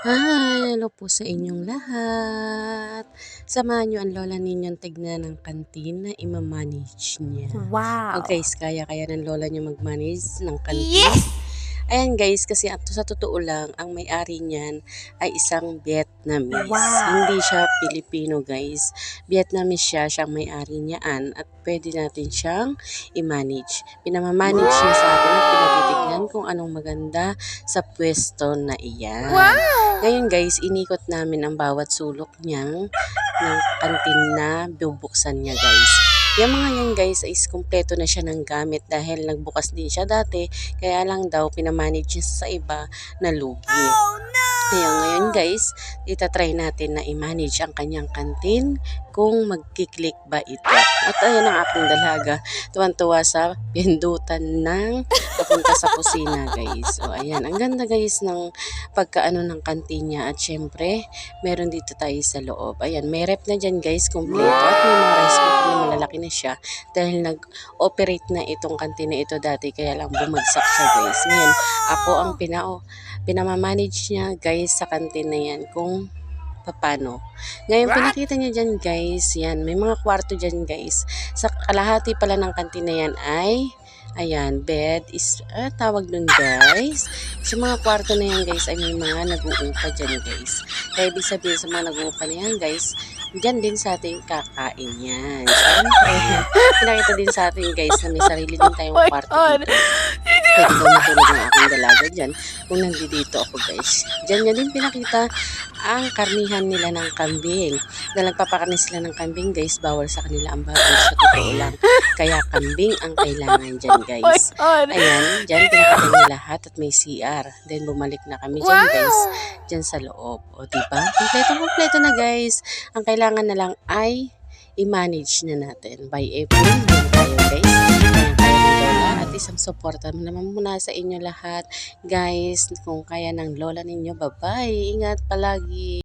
Hi! Hello po sa inyong lahat. Samahan niyo ang lola ninyong tignan ng kantin na ima-manage niya. O Wow! guys, kaya ng lola niyo mag-manage ng kantin? Yes! Ayan guys, kasi sa totoo lang, ang may-ari niyan ay isang Vietnamese. Wow! Hindi siya Pilipino guys. Vietnamese siya, siyang may-ari niyaan at pwede natin siyang i-manage. Pinamamanage niya sa atin at pinatitignan kung anong maganda sa pwesto na iyan. Wow! Ngayon guys, inikot namin ang bawat sulok niyang ng kantin na bubuksan niya guys. Yung mga yan guys is kumpleto na siya ng gamit dahil nagbukas din siya dati, kaya lang daw pinamanage niya sa iba na lugi. Oh no! Kaya ngayon guys, itatry natin na i-manage ang kanyang kantin kung magkiklik ba ito. At ayan ang aking dalaga, tuwan-tuwa sa pindutan ng papunta sa kusina guys. O ayan, ang ganda guys ng pagkaano ng kantin niya at syempre, meron dito tayo sa loob. Ayan, may rep na dyan guys, kompleto at may mga rice cooker na malalaki na siya dahil nag-operate na itong kantin na ito dati kaya lang bumagsak siya guys. Ngayon, ako ang pinamamanage niya guys sa kantin na yan kung paano. Ngayon, pinakita niya dyan guys, yan, may mga kwarto dyan guys. Sa kalahati pala ng kantin na yan ay, ayan, bed is, tawag dun guys. Sa mga kwarto na yan guys ay may mga nag-uupa dyan guys. Kaya ibig sabihin sa mga nag-uupa na yan guys, dyan din sa ating kakain yan. Siyempre, pinakita din sa atin guys na may sarili din tayong kwarto dito. Pwede daw matulog ng aking dalaga dyan kung nandito ako guys. Dyan niya din pinakita ang karnihan nila ng kambing. Dahil nagpapakarni sila ng kambing guys, bawal sa kanila ang baboy sa totoo lang. Kaya kambing ang kailangan dyan guys. Ayan, dyan pinakita niya lahat at may CR. Then bumalik na kami dyan guys, dyan sa loob. O diba? Kompleto na guys. Ang kailangan na lang ay i-manage na natin. By April, yan tayo guys. At isang suporta naman muna sa inyo lahat guys, kung kaya ng lola ninyo. Bye bye, ingat palagi.